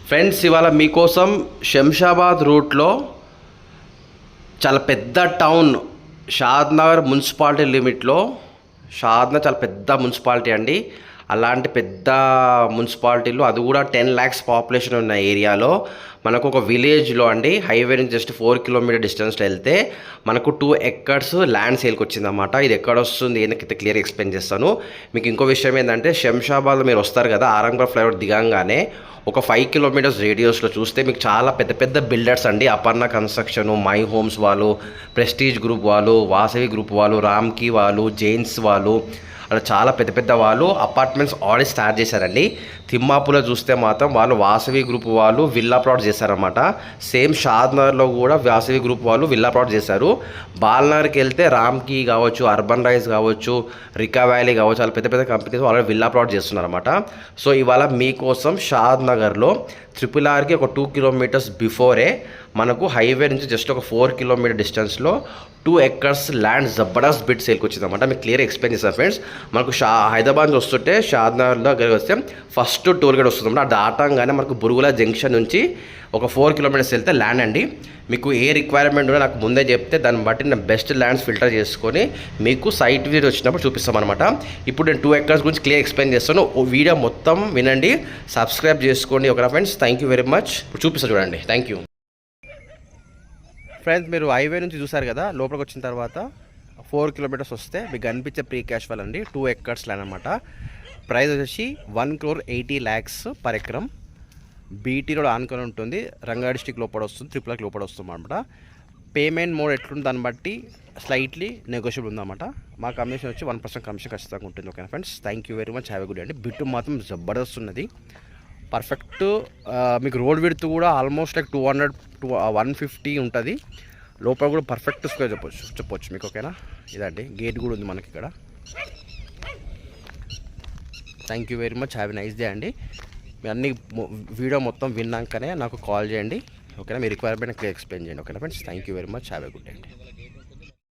Friends, ఇవాళ మీకోసం శంషాబాద్ రూట్లో చాలా పెద్ద టౌన్ షాద్నగర్ మున్సిపాలిటీ లిమిట్లో షాద్నగర్ చాలా పెద్ద మున్సిపాలిటీ అండి. అలాంటి పెద్ద మున్సిపాలిటీలో అది కూడా 10 lakhs పాపులేషన్ ఉన్న ఏరియాలో మనకు ఒక విలేజ్లో అండి, హైవే నుంచి జస్ట్ 4 kilometer డిస్టెన్స్లో వెళ్తే మనకు 2 acres ల్యాండ్ సేల్కి వచ్చిందన్నమాట. ఇది ఎక్కడ వస్తుంది ఏంటంటే క్లియర్ ఎక్స్ప్లెయిన్ చేస్తాను. మీకు ఇంకో విషయం ఏంటంటే, శంషాబాద్లో మీరు వస్తారు కదా, ఆరంగర్ ఫ్లైఓవర్ దిగంగానే ఒక 5 kilometers రేడియస్లో చూస్తే మీకు చాలా పెద్ద పెద్ద బిల్డర్స్ అండి. అపర్ణ కన్స్ట్రక్షన్, మై హోమ్స్ వాళ్ళు, ప్రెస్టీజ్ గ్రూప్ వాళ్ళు, వాసవి గ్రూప్ వాళ్ళు, రామ్కి వాళ్ళు, జైన్స్ వాళ్ళు, అలా చాలా పెద్ద పెద్ద వాళ్ళు అపార్ట్మెంట్స్ ఆల్రెడీ స్టార్ట్ చేశారండి. తిమ్మాపులో చూస్తే మాత్రం వాళ్ళు వాసవి గ్రూప్ వాళ్ళు విల్లా ప్లాట్ చేశారన్నమాట. సేమ్ షాద్నగర్లో కూడా వాసవి గ్రూప్ వాళ్ళు విల్లా ప్లాట్ చేశారు. బాల్నగర్కి వెళ్తే రామ్కి కావచ్చు, అర్బన్ రైజ్ కావచ్చు, రికా వ్యాలీ కావచ్చు, చాలా పెద్ద పెద్ద కంపెనీస్ ఆల్రెడీ విల్లా ప్లాట్ చేస్తున్నారన్నమాట. సో ఇవాళ మీకోసం షాద్నగర్లో RRRకి ఒక 2 kilometers బిఫోరే మనకు హైవే నుంచి జస్ట్ ఒక 4 kilometer డిస్టెన్స్లో 2 acres ల్యాండ్ జబర్దస్త్ బిడ్ సేల్కి వచ్చిందన్నమాట. మీకు క్లియర్ ఎక్స్ప్లెయిన్ చేస్తాను ఫ్రెండ్స్. మనకు హైదరాబాద్ నుంచి వస్తుంటే షాద్నగర్లో దగ్గరికి వస్తే ఫస్ట్ టోల్ గేట్ వస్తుందన్నమాట. ఆ దాటంగానే మనకు బురుగుల జంక్షన్ నుంచి ఒక 4 kilometers వెళ్తే ల్యాండ్ అండి. మీకు ఏ రిక్వైర్మెంట్ ఉన్నా నాకు ముందే చెప్తే దాన్ని బట్టి నేను బెస్ట్ ల్యాండ్స్ ఫిల్టర్ చేసుకొని మీకు సైట్ విజిట్ వచ్చినప్పుడు చూపిస్తామన్నమాట. ఇప్పుడు నేను 2 acres గురించి క్లియర్ ఎక్స్ప్లెయిన్ చేస్తాను. వీడియో మొత్తం వినండి, సబ్స్క్రైబ్ చేసుకోండి. ఓకేనా friends, thank you very much. ఇప్పుడు చూపిస్తాను చూడండి. Thank you friends. మీరు హైవే నుంచి చూసారు కదా, లోపలికి వచ్చిన తర్వాత 4 kilometers వస్తే మీకు కనిపించే ప్రీ క్యాష్ వాల్ అండి. 2 acres ల్యాండ్ అనమాట. ప్రైస్ వచ్చేసి 1,80 lakhs per acre. BT road ఆనుకొని ఉంటుంది. రంగారెడ్డి డిస్ట్రిక్ట్ లోపల వస్తుంది, RRR లోపల వస్తుంది అనమాట. పేమెంట్ మోడ్ ఎట్లుంది దాన్ని బట్టి స్లైట్లీ నెగోషియబుల్ ఉందన్నమాట. మా కమిషన్ వచ్చి 1% కమిషన్ ఖచ్చితంగా ఉంటుంది. ఓకేనా friends, thank you very much. Have a good day అండి. బిట్టు మాత్రం జబర్దస్త్ ఉన్నది, పర్ఫెక్ట్. మీకు రోడ్ విడ్త్ కూడా ఆల్మోస్ట్ లైక్ 200 to 150 ఉంటుంది. లోపల కూడా పర్ఫెక్ట్ స్క్వేర్ చెప్పొచ్చు మీకు. ఓకేనా, ఇదండి గేట్ కూడా ఉంది మనకి ఇక్కడ. Thank you very much. Have a nice day అండి. మీ అన్ని వీడియో మొత్తం విన్నాకనే నాకు కాల్ చేయండి. ఓకేనా, మీ రిక్వైర్మెంట్ క్లియర్ ఎక్స్ప్లెయిన్ చేయండి. ఓకేనా friends, thank you very much. Have a good day అండి.